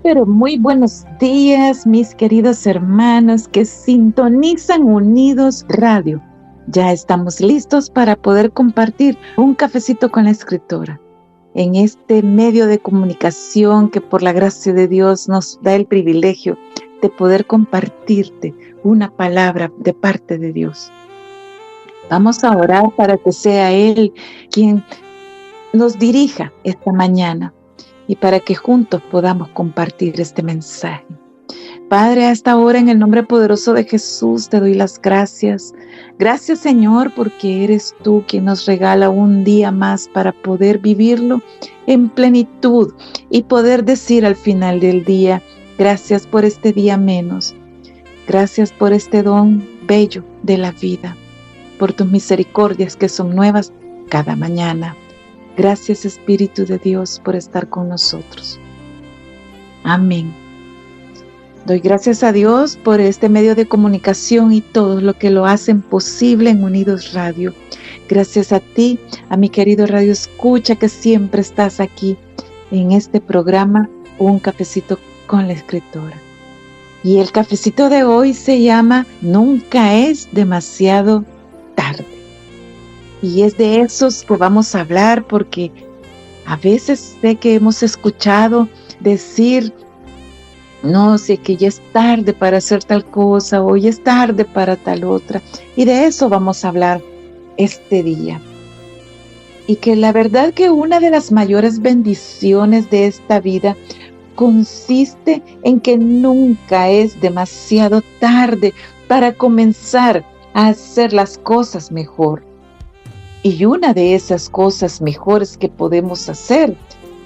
Pero muy buenos días, mis queridos hermanos que sintonizan Unidos Radio. Ya estamos listos para poder compartir un cafecito con la escritora en este medio de comunicación que por la gracia de Dios nos da el privilegio de poder compartirte una palabra de parte de Dios. Vamos a orar para que sea Él quien nos dirija esta mañana y para que juntos podamos compartir este mensaje. Padre, a esta hora, en el nombre poderoso de Jesús, te doy las gracias. Gracias, Señor, porque eres tú quien nos regala un día más para poder vivirlo en plenitud y poder decir al final del día, gracias por este día menos. Gracias por este don bello de la vida, por tus misericordias que son nuevas cada mañana. Gracias, Espíritu de Dios, por estar con nosotros. Amén. Doy gracias a Dios por este medio de comunicación y todo lo que lo hacen posible en Unidos Radio. Gracias a ti, a mi querido Radio Escucha, que siempre estás aquí en este programa, Un Cafecito con la Escritora. Y el cafecito de hoy se llama Nunca es demasiado tarde. Y es de esos que vamos a hablar porque a veces sé que hemos escuchado decir, no sé, que ya es tarde para hacer tal cosa o ya es tarde para tal otra. Y de eso vamos a hablar este día. Y que la verdad que una de las mayores bendiciones de esta vida consiste en que nunca es demasiado tarde para comenzar a hacer las cosas mejor. Y una de esas cosas mejores que podemos hacer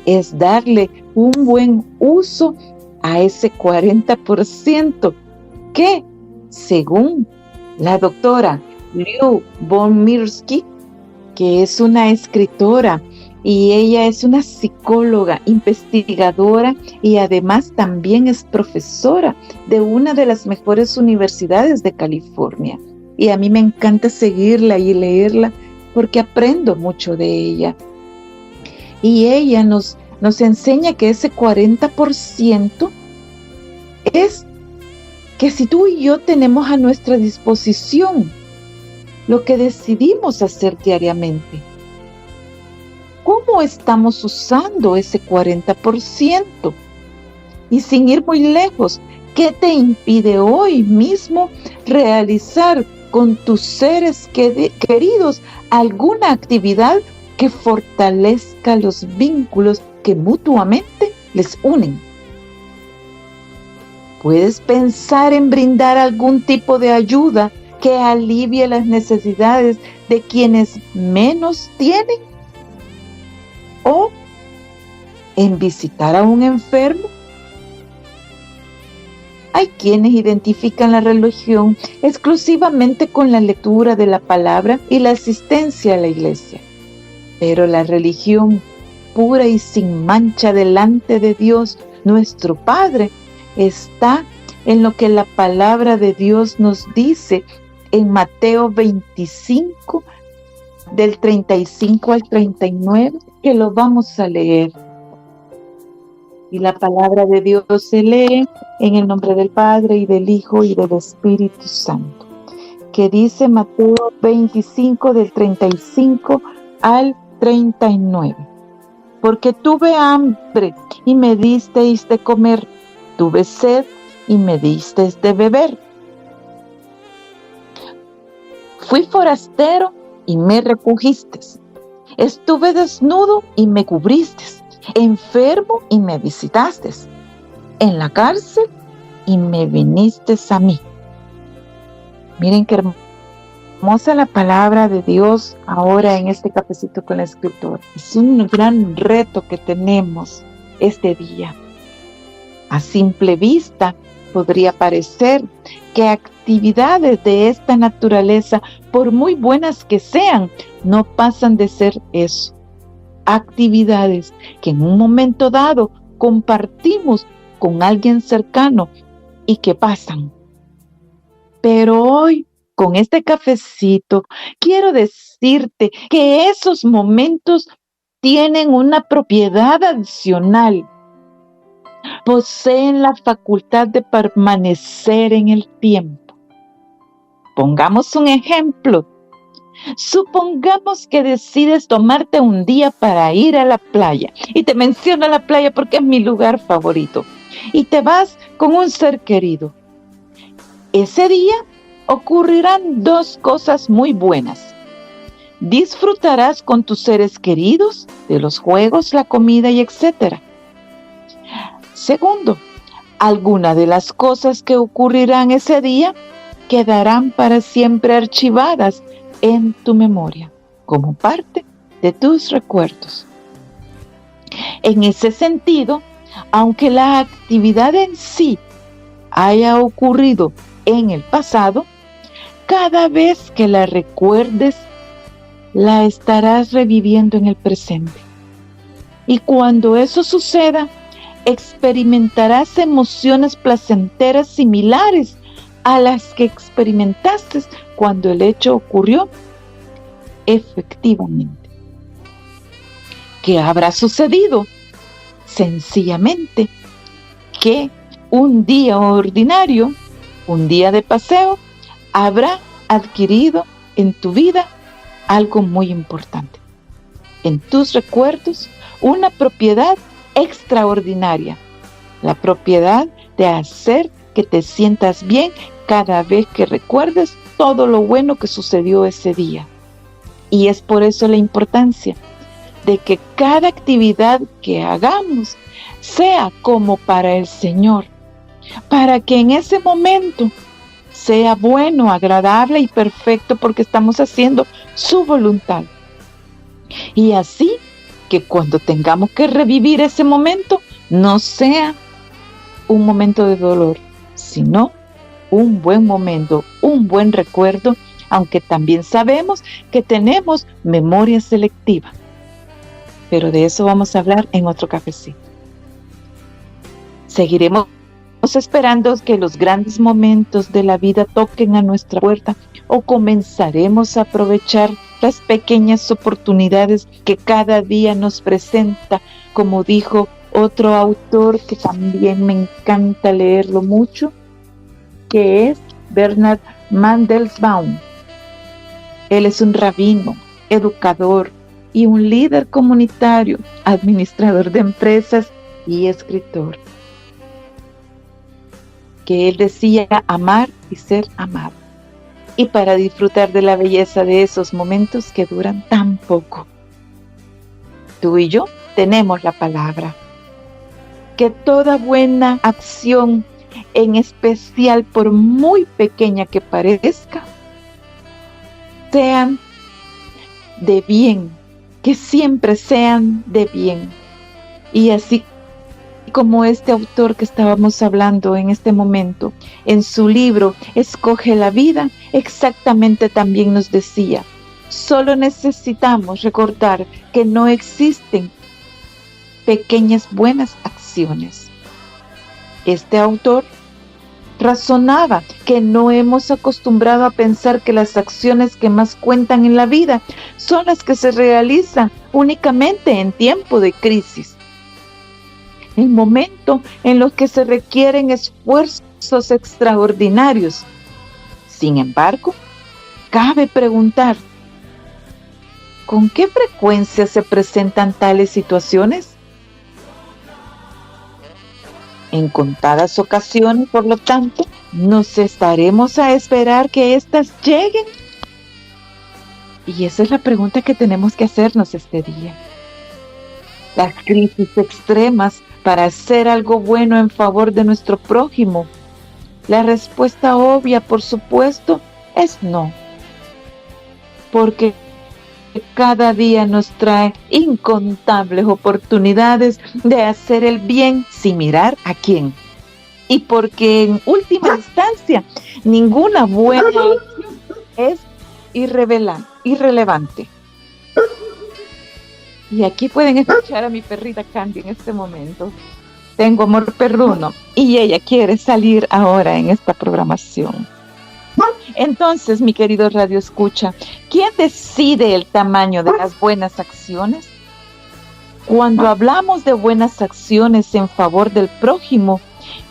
es darle un buen uso a ese 40% que, según la doctora Liu Bomirski, que es una escritora y ella es una psicóloga, investigadora y además también es profesora de una de las mejores universidades de California. Y a mí me encanta seguirla y leerla porque aprendo mucho de ella. Y ella nos enseña que ese 40% es que si tú y yo tenemos a nuestra disposición lo que decidimos hacer diariamente, ¿cómo estamos usando ese 40%? Y sin ir muy lejos, ¿qué te impide hoy mismo realizar con tus seres queridos alguna actividad que fortalezca los vínculos que mutuamente les unen? ¿Puedes pensar en brindar algún tipo de ayuda que alivie las necesidades de quienes menos tienen? ¿O en visitar a un enfermo? Hay quienes identifican la religión exclusivamente con la lectura de la palabra y la asistencia a la iglesia. Pero la religión pura y sin mancha delante de Dios, nuestro Padre, está en lo que la palabra de Dios nos dice en Mateo 25, del 35 al 39, que lo vamos a leer. Y la palabra de Dios se lee en el nombre del Padre y del Hijo y del Espíritu Santo. Que dice Mateo 25 del 35 al 39. Porque tuve hambre y me disteis de comer, tuve sed y me disteis de beber. Fui forastero y me recogisteis. Estuve desnudo y me cubristeis. Enfermo y me visitasteis, en la cárcel y me vinisteis a mí. Miren qué hermosa la palabra de Dios ahora en este cafecito con la escritora. Es un gran reto que tenemos este día. A simple vista podría parecer que actividades de esta naturaleza, por muy buenas que sean, no pasan de ser eso. Actividades que en un momento dado compartimos con alguien cercano y que pasan. Pero hoy, con este cafecito, quiero decirte que esos momentos tienen una propiedad adicional poseen la facultad de permanecer en el tiempo. Pongamos un ejemplo. Supongamos que decides tomarte un día para ir a la playa, y te menciono la playa porque es mi lugar favorito, y te vas con un ser querido. Ese día ocurrirán dos cosas muy buenas. Disfrutarás con tus seres queridos de los juegos, la comida y etc. Segundo, algunas de las cosas que ocurrirán ese día quedarán para siempre archivadas en tu memoria, como parte de tus recuerdos. En ese sentido, aunque la actividad en sí haya ocurrido en el pasado, cada vez que la recuerdes, la estarás reviviendo en el presente. Y cuando eso suceda, experimentarás emociones placenteras similares a las que experimentaste cuando el hecho ocurrió efectivamente. ¿Qué habrá sucedido? Sencillamente que un día ordinario, un día de paseo, habrá adquirido en tu vida algo muy importante. En tus recuerdos, una propiedad extraordinaria, la propiedad de hacer que te sientas bien cada vez que recuerdes todo lo bueno que sucedió ese día. Y es por eso la importancia de que cada actividad que hagamos sea como para el Señor, para que en ese momento sea bueno, agradable y perfecto, porque estamos haciendo su voluntad. Y así que cuando tengamos que revivir ese momento, no sea un momento de dolor, sino un buen momento, un buen recuerdo, aunque también sabemos que tenemos memoria selectiva. Pero de eso vamos a hablar en otro cafecito. Seguiremos esperando que los grandes momentos de la vida toquen a nuestra puerta, o comenzaremos a aprovechar las pequeñas oportunidades que cada día nos presenta, como dijo otro autor que también me encanta leerlo mucho, que es Bernard Mandelsbaum. Él es un rabino, educador y un líder comunitario, administrador de empresas y escritor. Que él decía amar y ser amado. Y para disfrutar de la belleza de esos momentos que duran tan poco. Tú y yo tenemos la palabra. Que toda buena acción, en especial por muy pequeña que parezca, sean de bien, que siempre sean de bien. Y así como este autor que estábamos hablando en este momento, en su libro Escoge la vida, exactamente también nos decía, solo necesitamos recordar que no existen pequeñas buenas acciones. Este autor razonaba que no hemos acostumbrado a pensar que las acciones que más cuentan en la vida son las que se realizan únicamente en tiempo de crisis. El momento en los que se requieren esfuerzos extraordinarios. Sin embargo, cabe preguntar, ¿con qué frecuencia se presentan tales situaciones? En contadas ocasiones, por lo tanto, ¿nos estaremos a esperar que éstas lleguen? Y esa es la pregunta que tenemos que hacernos este día. Las crisis extremas para hacer algo bueno en favor de nuestro prójimo. La respuesta obvia, por supuesto, es no. Porque cada día nos trae incontables oportunidades de hacer el bien sin mirar a quién. Y porque en última instancia, ninguna buena acción es irrelevante. Y aquí pueden escuchar a mi perrita Candy en este momento. Tengo amor perruno y ella quiere salir ahora en esta programación. Entonces, mi querido Radio Escucha, ¿quién decide el tamaño de las buenas acciones? Cuando hablamos de buenas acciones en favor del prójimo,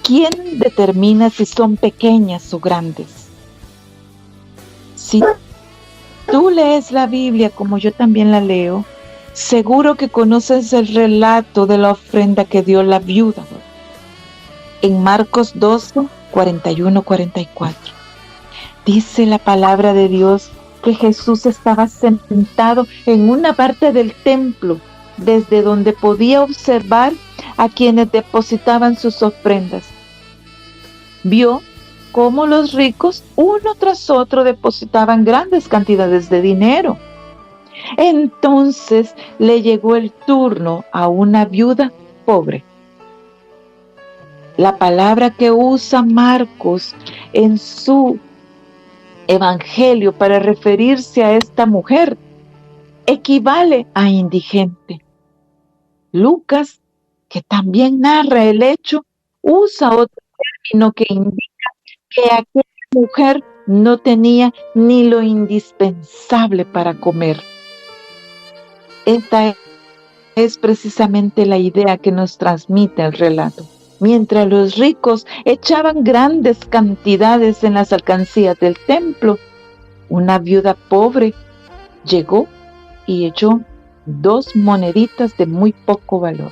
¿quién determina si son pequeñas o grandes? Si tú lees la Biblia como yo también la leo, seguro que conoces el relato de la ofrenda que dio la viuda en Marcos 12, 41-44. Dice la palabra de Dios que Jesús estaba sentado en una parte del templo, desde donde podía observar a quienes depositaban sus ofrendas. Vio cómo los ricos, uno tras otro, depositaban grandes cantidades de dinero. Entonces le llegó el turno a una viuda pobre. La palabra que usa Marcos en su evangelio para referirse a esta mujer equivale a indigente. Lucas, que también narra el hecho, usa otro término que indica que aquella mujer no tenía ni lo indispensable para comer. Esta es precisamente la idea que nos transmite el relato. Mientras los ricos echaban grandes cantidades en las alcancías del templo, una viuda pobre llegó y echó 2 moneditas de muy poco valor.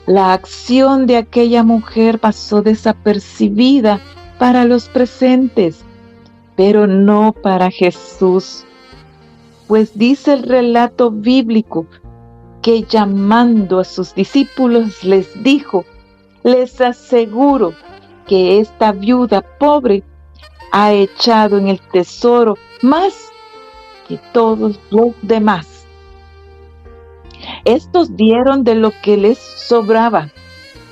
La acción de aquella mujer pasó desapercibida para los presentes, pero no para Jesús. Pues dice el relato bíblico que llamando a sus discípulos les dijo: les aseguro que esta viuda pobre ha echado en el tesoro más que todos los demás. Estos dieron de lo que les sobraba,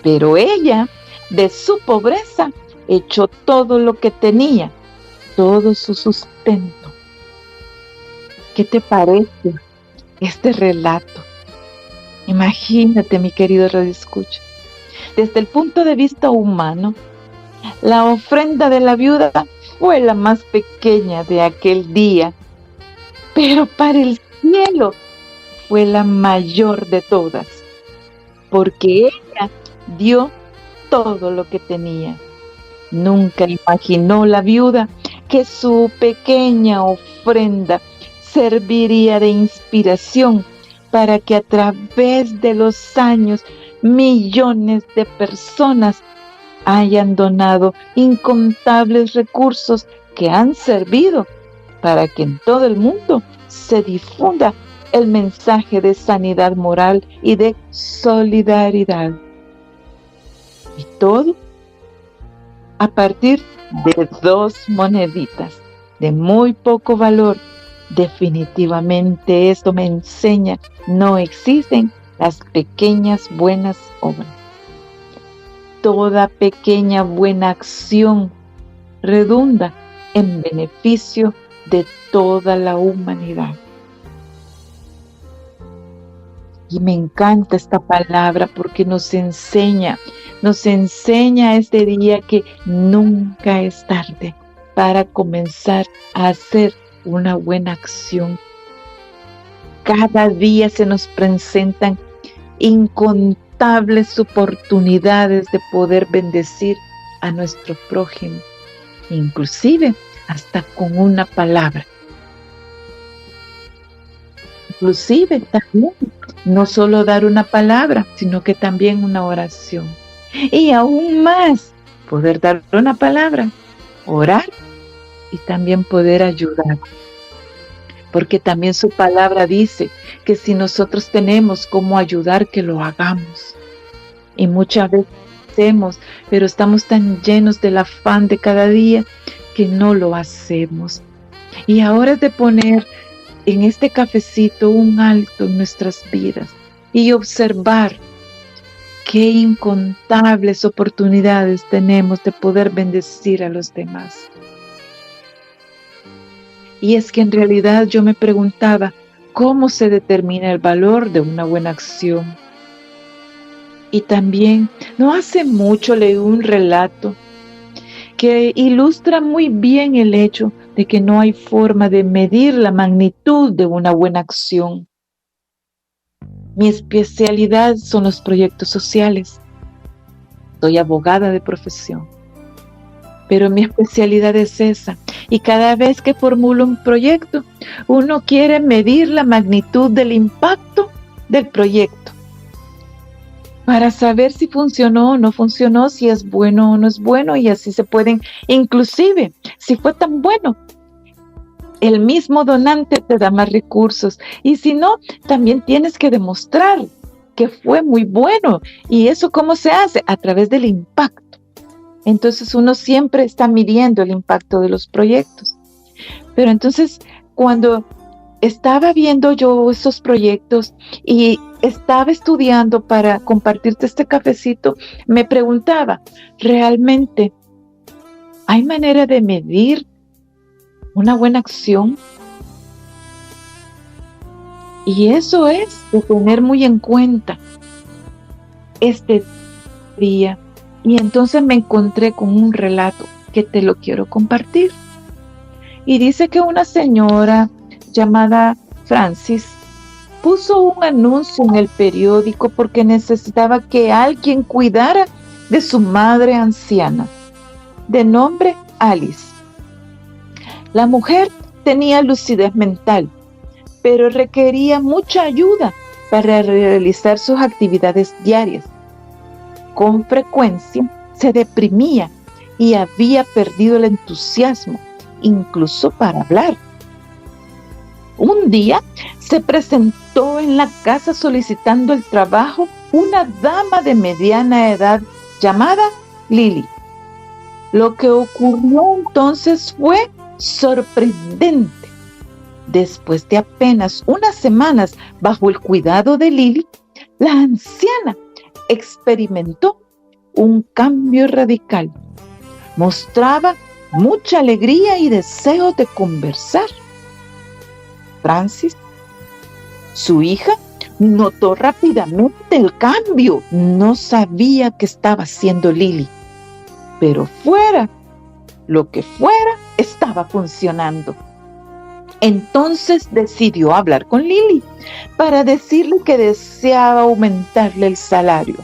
pero ella, de su pobreza, echó todo lo que tenía, todo su sustento. ¿Qué te parece este relato? Imagínate, mi querido radioescucha, desde el punto de vista humano, la ofrenda de la viuda fue la más pequeña de aquel día, pero para el cielo fue la mayor de todas, porque ella dio todo lo que tenía. Nunca imaginó la viuda que su pequeña ofrenda serviría de inspiración para que a través de los años millones de personas hayan donado incontables recursos que han servido para que en todo el mundo se difunda el mensaje de sanidad moral y de solidaridad. Y todo a partir de 2 moneditas de muy poco valor. Definitivamente esto me enseña, no existen las pequeñas buenas obras. Toda pequeña buena acción redunda en beneficio de toda la humanidad. Y me encanta esta palabra porque nos enseña este día que nunca es tarde para comenzar a hacer una buena acción. Cada día se nos presentan incontables oportunidades de poder bendecir a nuestro prójimo, inclusive hasta con una palabra. Inclusive también, no solo dar una palabra, sino que también una oración. Y aún más, poder dar una palabra, orar y también poder ayudar. Porque también su palabra dice que si nosotros tenemos cómo ayudar, que lo hagamos. Y muchas veces hacemos, pero estamos tan llenos del afán de cada día que no lo hacemos. Y ahora es de poner en este cafecito un alto en nuestras vidas y observar qué incontables oportunidades tenemos de poder bendecir a los demás. Y es que en realidad yo me preguntaba, ¿cómo se determina el valor de una buena acción? Y también, no hace mucho leí un relato que ilustra muy bien el hecho de que no hay forma de medir la magnitud de una buena acción. Mi especialidad son los proyectos sociales. Soy abogada de profesión, pero mi especialidad es esa. Y cada vez que formulo un proyecto, uno quiere medir la magnitud del impacto del proyecto para saber si funcionó o no funcionó, si es bueno o no es bueno, y así se pueden, inclusive, si fue tan bueno, el mismo donante te da más recursos, y si no, también tienes que demostrar que fue muy bueno. ¿Y eso cómo se hace? A través del impacto. Entonces uno siempre está midiendo el impacto de los proyectos. Pero entonces, cuando estaba viendo yo esos proyectos y estaba estudiando para compartirte este cafecito, me preguntaba, ¿realmente hay manera de medir una buena acción? Y eso es de tener muy en cuenta este día. Y entonces me encontré con un relato que te lo quiero compartir. Y dice que una señora llamada Francis puso un anuncio en el periódico porque necesitaba que alguien cuidara de su madre anciana, de nombre Alice. La mujer tenía lucidez mental, pero requería mucha ayuda para realizar sus actividades diarias. Con frecuencia se deprimía y había perdido el entusiasmo, incluso para hablar. Un día se presentó en la casa solicitando el trabajo una dama de mediana edad llamada Lily. Lo que ocurrió entonces fue sorprendente. Después de apenas unas semanas bajo el cuidado de Lily, la anciana experimentó un cambio radical. Mostraba mucha alegría y deseo de conversar. Francis, su hija, notó rápidamente el cambio. No sabía qué estaba haciendo Lily, pero fuera lo que fuera, estaba funcionando. Entonces decidió hablar con Lily para decirle que deseaba aumentarle el salario,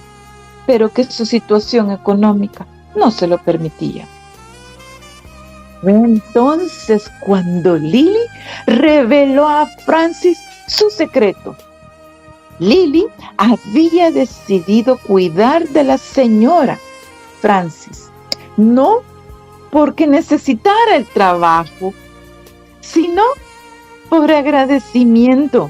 pero que su situación económica no se lo permitía. Entonces, cuando Lily reveló a Francis su secreto, Lily había decidido cuidar de la señora Francis, no porque necesitara el trabajo, sino por agradecimiento.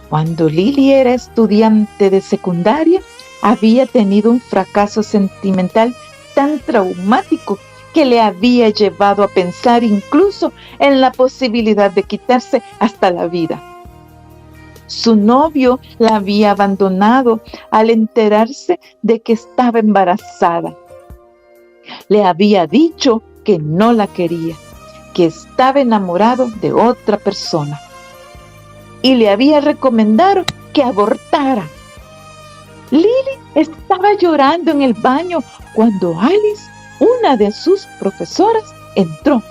Cuando Lily era estudiante de secundaria, había tenido un fracaso sentimental tan traumático que le había llevado a pensar incluso en la posibilidad de quitarse hasta la vida. Su novio la había abandonado al enterarse de que estaba embarazada. Le había dicho que no la quería, que estaba enamorado de otra persona, y le había recomendado que abortara. Lily estaba llorando en el baño cuando Alice, una de sus profesoras, entró.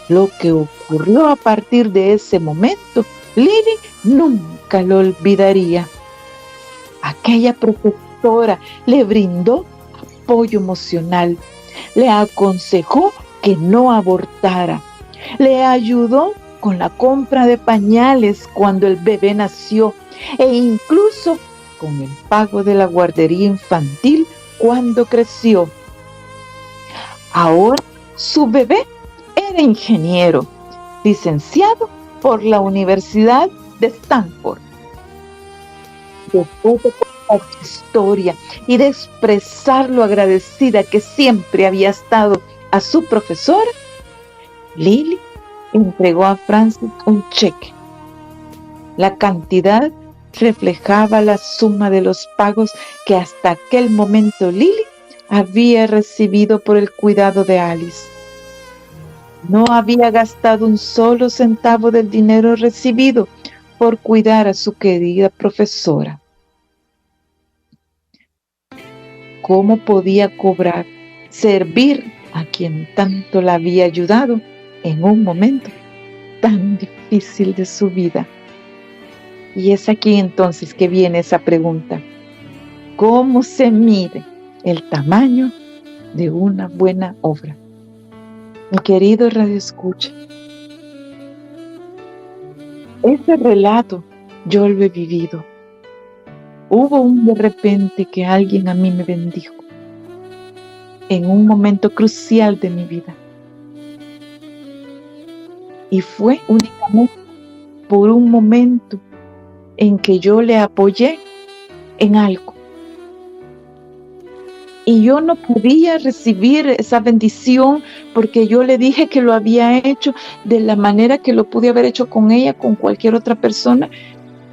Lo que ocurrió a partir de ese momento, Lily nunca lo olvidaría. Aquella profesora le brindó apoyo emocional, le aconsejó que no abortara, le ayudó con la compra de pañales cuando el bebé nació e incluso con el pago de la guardería infantil cuando creció. Ahora su bebé era ingeniero, licenciado por la Universidad de Stanford. Después de contar su historia y de expresar lo agradecida que siempre había estado a su profesora, Lily entregó a Francis un cheque. La cantidad reflejaba la suma de los pagos que hasta aquel momento Lily había recibido por el cuidado de Alice. No había gastado un solo centavo del dinero recibido por cuidar a su querida profesora. ¿Cómo podía cobrar, servir a quien tanto la había ayudado en un momento tan difícil de su vida? Y es aquí entonces que viene esa pregunta. ¿Cómo se mide el tamaño de una buena obra? Mi querido Radio Escucha, ese relato yo lo he vivido. Hubo un de repente que alguien a mí me bendijo en un momento crucial de mi vida. Y fue únicamente por un momento en que yo le apoyé en algo. Y yo no podía recibir esa bendición porque yo le dije que lo había hecho de la manera que lo pude haber hecho con ella, con cualquier otra persona,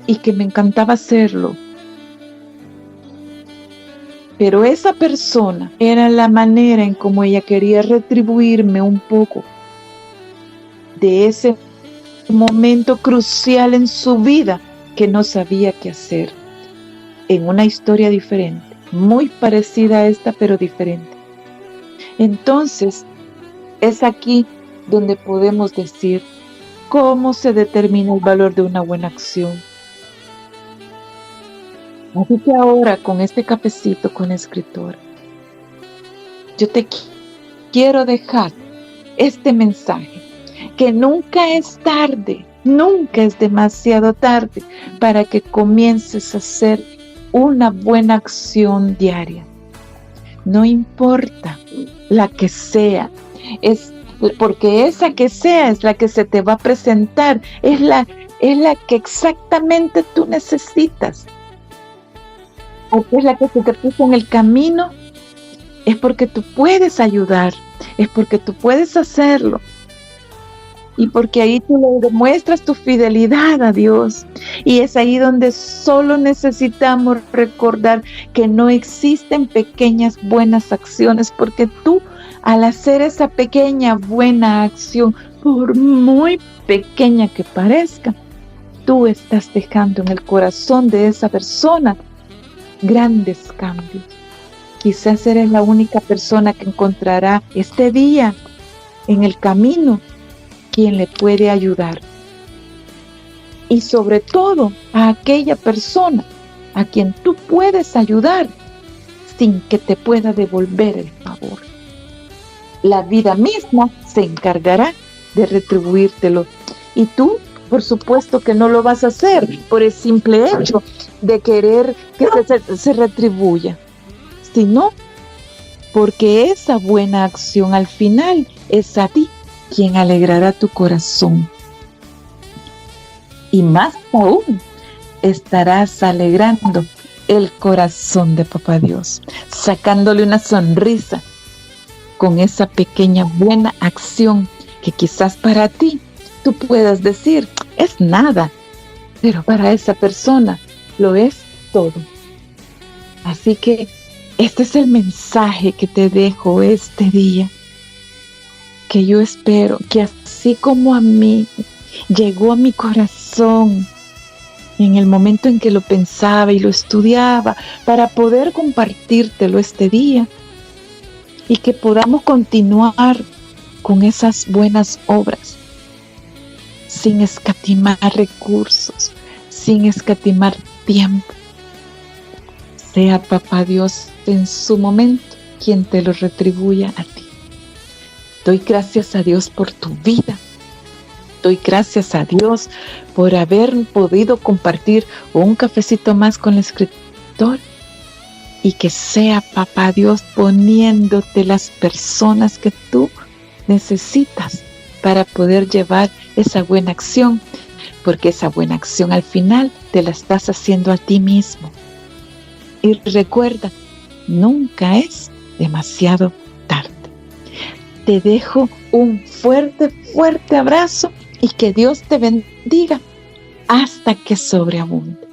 y que me encantaba hacerlo. Pero esa persona era la manera en cómo ella quería retribuirme un poco de ese momento crucial en su vida que no sabía qué hacer. En una historia diferente, muy parecida a esta, pero diferente. Entonces, es aquí donde podemos decir cómo se determina el valor de una buena acción. Así que ahora, con este cafecito con escritor, yo te quiero dejar este mensaje, que nunca es tarde, nunca es demasiado tarde para que comiences a hacer una buena acción diaria. No importa la que sea, porque esa que sea es la que se te va a presentar, es la que exactamente tú necesitas. Porque es la que se te puso en el camino, es porque tú puedes ayudar, es porque tú puedes hacerlo. Y porque ahí tú le demuestras tu fidelidad a Dios. Y es ahí donde solo necesitamos recordar que no existen pequeñas buenas acciones, porque tú, al hacer esa pequeña buena acción, por muy pequeña que parezca, tú estás dejando en el corazón de esa persona grandes cambios. Quizás eres la única persona que encontrará este día en el camino quien le puede ayudar. Y sobre todo a aquella persona a quien tú puedes ayudar sin que te pueda devolver el favor. La vida misma se encargará de retribuírtelo. Y tú, por supuesto que no lo vas a hacer por el simple hecho de querer que se retribuya, sino porque esa buena acción al final es a ti quien alegrará tu corazón. Y más aún, estarás alegrando el corazón de Papá Dios, sacándole una sonrisa con esa pequeña buena acción que quizás para ti tú puedas decir, es nada, pero para esa persona lo es todo. Así que este es el mensaje que te dejo este día, que yo espero que así como a mí llegó a mi corazón en el momento en que lo pensaba y lo estudiaba para poder compartírtelo este día, y que podamos continuar con esas buenas obras sin escatimar recursos, sin escatimar tiempo. Sea Papá Dios en su momento quien te lo retribuya a ti. Doy gracias a Dios por tu vida. Doy gracias a Dios por haber podido compartir un cafecito más con el escritor. Y que sea Papá Dios poniéndote las personas que tú necesitas para poder llevar esa buena acción. Porque esa buena acción al final te la estás haciendo a ti mismo. Y recuerda, nunca es demasiado tarde. Te dejo un fuerte, fuerte abrazo y que Dios te bendiga hasta que sobreabunde.